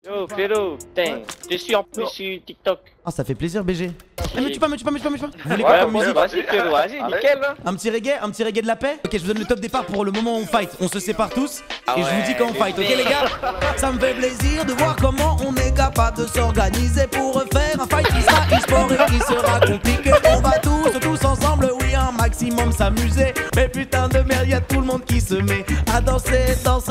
Oh frérot, putain, je suis en plus sur TikTok. Ah, ça fait plaisir, BG. Eh, mais tu pas. Vous voulez Ouais, quoi comme musique? vas-y frérot, vas-y, nickel là. Un petit reggae de la paix? Ok, je vous donne le top départ pour le moment où on fight. On se sépare tous et je vous dis quand on fight, ok les gars? Ça me fait plaisir de voir comment on est capable de s'organiser pour faire un fight qui sera e-sport et qui sera compliqué. On va tous ensemble, oui, un maximum s'amuser. Mais putain de merde, y'a tout le monde qui se met à danser, danse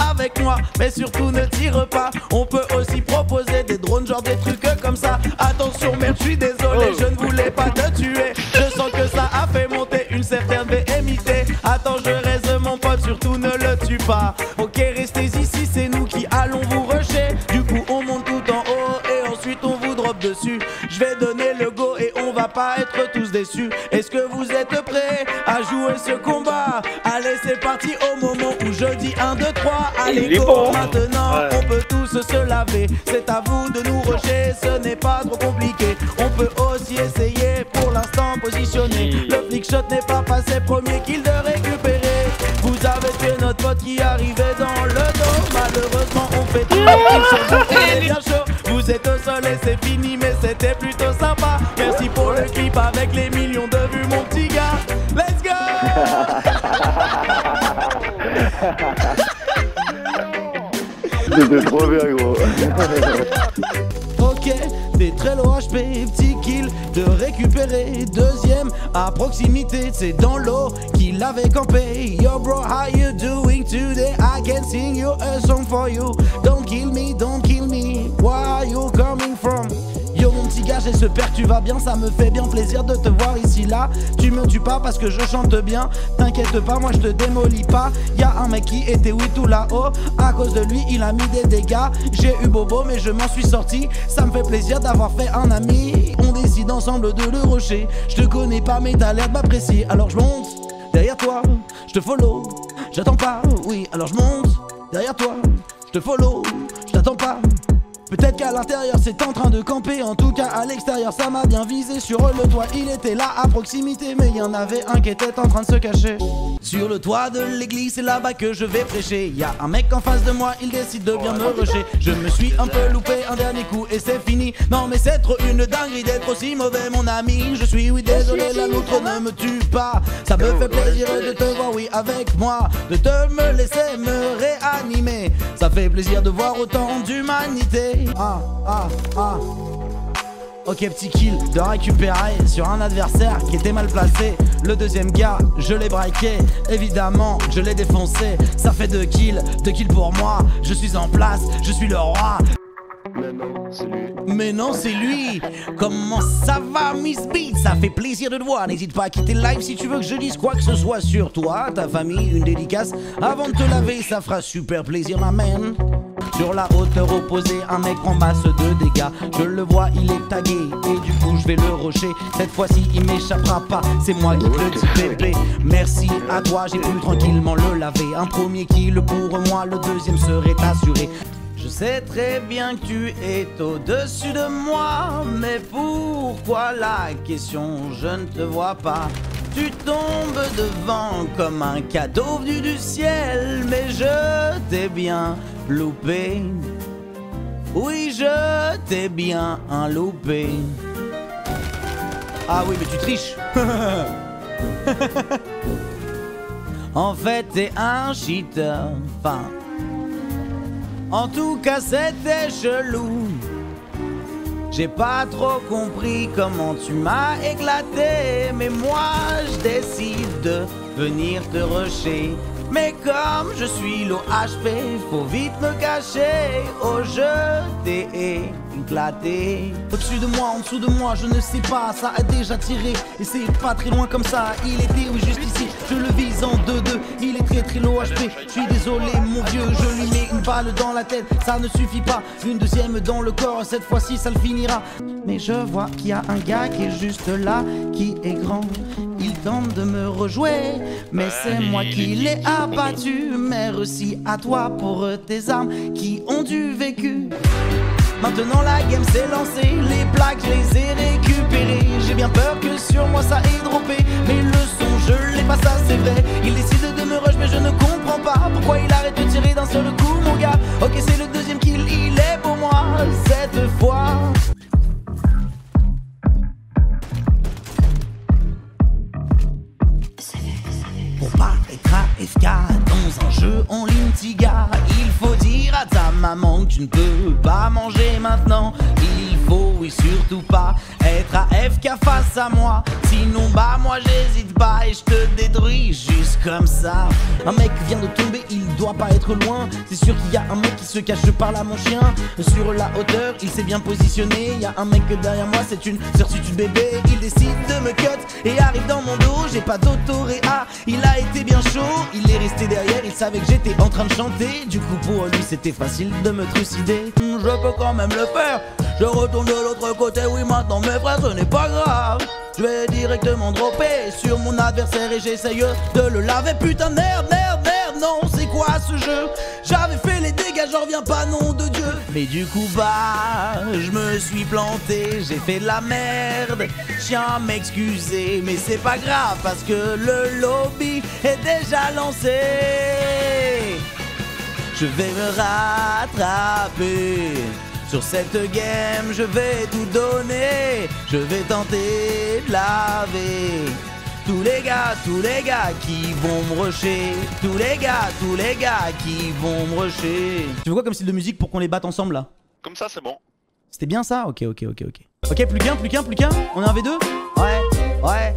avec moi. Mais surtout ne tire pas, on peut aussi proposer des drones, genre des trucs comme ça. Attention merde, je suis désolé, je ne voulais pas te tuer. Je sens que ça a fait monter une certaine véhémité. Attends, je reste mon pote, surtout ne le tue pas. Ok, restez ici, c'est nous qui allons vous rusher. Du coup on monte tout en haut et ensuite on vous drop dessus. Je vais donner le go et on va pas être tous déçus. Est-ce que vous êtes prêts à jouer ce combat? Allez, c'est parti au moment où je dis 1, 2, 3. Allez go, maintenant on peut tous se laver. C'est à vous de nous rusher, ce n'est pas trop compliqué. On peut aussi essayer pour l'instant positionner. Le flick shot n'est pas passé, premier kill de récupérer. Vous avez tué notre pote qui arrivait dans le dos. Malheureusement on fait tout le bien chaud. Vous êtes au sol et c'est fini, mais c'était plutôt sympa. Merci pour le clip avec les millions de vues mon petit gars. Let's go. C'était trop bien gros. Ok, t'es très low HP, petit kill de récupérer. Deuxième à proximité, c'est dans l'eau qu'il avait campé. Yo bro, how you doing today? I can sing you a song for you. Don't kill me, where are you coming from? Yo mon petit gars, j'ai ce père, tu vas bien, ça me fait bien plaisir de te voir ici là. Tu me tues pas parce que je chante bien, t'inquiète pas, moi je te démolis pas. Y'a un mec qui était oui tout là-haut, à cause de lui il a mis des dégâts. J'ai eu bobo mais je m'en suis sorti, ça me fait plaisir d'avoir fait un ami. On décide ensemble de le rusher, je te connais pas mais t'as l'air de m'apprécier. Alors je monte derrière toi, je te follow, j'attends pas, oui alors je monte derrière toi, je te follow, je t'attends pas. Peut-être qu'à l'intérieur c'est en train de camper, en tout cas à l'extérieur ça m'a bien visé. Sur le toit il était là à proximité, mais il y en avait un qui était en train de se cacher. Sur le toit de l'église c'est là-bas que je vais prêcher. Y a un mec en face de moi, il décide de bien me rusher. Je me suis un peu loupé un dernier coup et c'est fini. Non mais c'est trop une dinguerie d'être aussi mauvais mon ami. Je suis oui désolé, la loutre ne me tue pas. Ça me fait plaisir de te voir oui avec moi, de te me laisser me réanimer. Ça fait plaisir de voir autant d'humanité. Ok, petit kill de récupérer sur un adversaire qui était mal placé. Le deuxième gars, je l'ai braqué, évidemment je l'ai défoncé. Ça fait 2 kills pour moi. Je suis en place, je suis le roi. Mais non, c'est lui. Comment ça va, Miss Beat? Ça fait plaisir de te voir. N'hésite pas à quitter le live si tu veux que je dise quoi que ce soit sur toi, ta famille, une dédicace. Avant de te laver, ça fera super plaisir, ma man. Sur la hauteur opposée, un mec en masse de dégâts. Je le vois, il est tagué et du coup je vais le rusher. Cette fois-ci il m'échappera pas, c'est moi qui te dis bébé. Merci à toi, j'ai pu tranquillement le laver. Un premier kill pour moi, le deuxième serait assuré. Je sais très bien que tu es au-dessus de moi, mais pourquoi la question, je ne te vois pas. Tu tombes devant comme un cadeau venu du ciel, mais je t'ai bien loupé. Oui, je t'ai bien loupé. Ah oui, mais tu triches. En fait, t'es un cheater. Enfin, en tout cas, c'était chelou. J'ai pas trop compris comment tu m'as éclaté, mais moi je décide de venir te rusher. Mais comme je suis low HP, faut vite me cacher. Oh, je t'ai éclaté. Au-dessus de moi, en dessous de moi, je ne sais pas, ça a déjà tiré. Et c'est pas très loin comme ça, il était oui, juste ici. Je le vise en 2-2, il est très low HP. Je suis désolé mon vieux, je lui mets une balle dans la tête. Ça ne suffit pas, une deuxième dans le corps, cette fois-ci ça le finira. Mais je vois qu'il y a un gars qui est juste là, qui est grand. Il tente de me rejouer, mais c'est moi qui l'ai abattu. Merci à toi pour tes armes qui ont du vécu. Maintenant la game s'est lancée, les plaques je les ai récupérées. J'ai bien peur que sur moi ça ait droppé, mais le son je l'ai pas, ça c'est vrai. Il décide de me rush mais je ne comprends pas pourquoi il arrête de tirer d'un seul coup mon gars. Ok c'est le deuxième kill, il est pour moi. tu ne peux pas manger maintenant. Il faut, oui, surtout pas être AFK face à moi. Sinon, bah, moi j'hésite pas et je te détruis juste comme ça. Un mec vient de tomber, il doit pas être loin. C'est sûr qu'il y a un mec qui se cache, je parle à mon chien. Sur la hauteur, il s'est bien positionné. Il y a un mec derrière moi, c'est une certitude bébé. Il décide de me cut et arrive dans mon dos. J'ai pas d'autoréa, il a été bien chaud. Il est resté derrière, il savait que j'étais en train de chanter. Du coup pour lui c'était facile de me trucider. Je peux quand même le faire. Je retourne de l'autre côté, oui maintenant mes frères ce n'est pas grave. Je vais directement dropper sur mon adversaire et j'essaye de le laver. Putain merde, merde, merde, non c'est quoi ce jeu? J'avais fait les dégâts, j'en reviens pas, nom de Dieu. Mais du coup bah, je me suis planté, j'ai fait de la merde. Je tiens à m'excuser, mais c'est pas grave parce que le lobby est déjà lancé. Je vais me rattraper. Sur cette game, je vais tout donner. Je vais tenter de laver tous les gars qui vont me rusher. Tous les gars qui vont me rusher. Tu veux quoi comme style de musique pour qu'on les batte ensemble là? Comme ça, c'est bon. C'était bien ça? Ok. Ok, plus qu'un. On est un V2? Ouais. Ouais,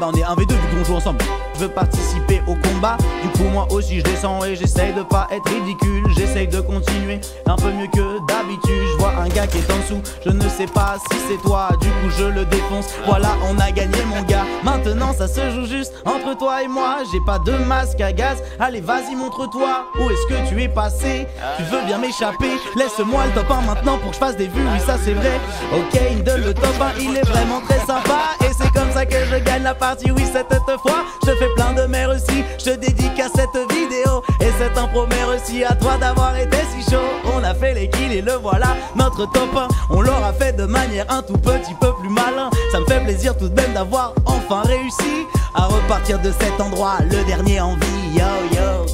bah on est un V2 vu qu'on joue ensemble. Je veux participer au combat, du coup moi aussi je descends et j'essaye de pas être ridicule. J'essaye de continuer un peu mieux que d'habitude. Je vois un gars qui est en dessous, je ne sais pas si c'est toi. Du coup je le défonce, voilà on a gagné mon gars. Maintenant ça se joue juste entre toi et moi. J'ai pas de masque à gaz, allez vas-y montre-toi. Où est-ce que tu es passé? Tu veux bien m'échapper? Laisse-moi le top 1 maintenant pour que je fasse des vues, oui ça c'est vrai. Ok Indel le top 1 il est vraiment très sympa. Et c'est comme ça que je gagne la partie, oui cette fois. Je te fais plein de merci, je te dédicace cette vidéo. Et cette impro merci à toi d'avoir été si chaud. On a fait les kills et le voilà, notre top 1. On l'aura fait de manière un tout petit peu plus malin. Ça me fait plaisir tout de même d'avoir enfin réussi à repartir de cet endroit, le dernier en vie, yo yo.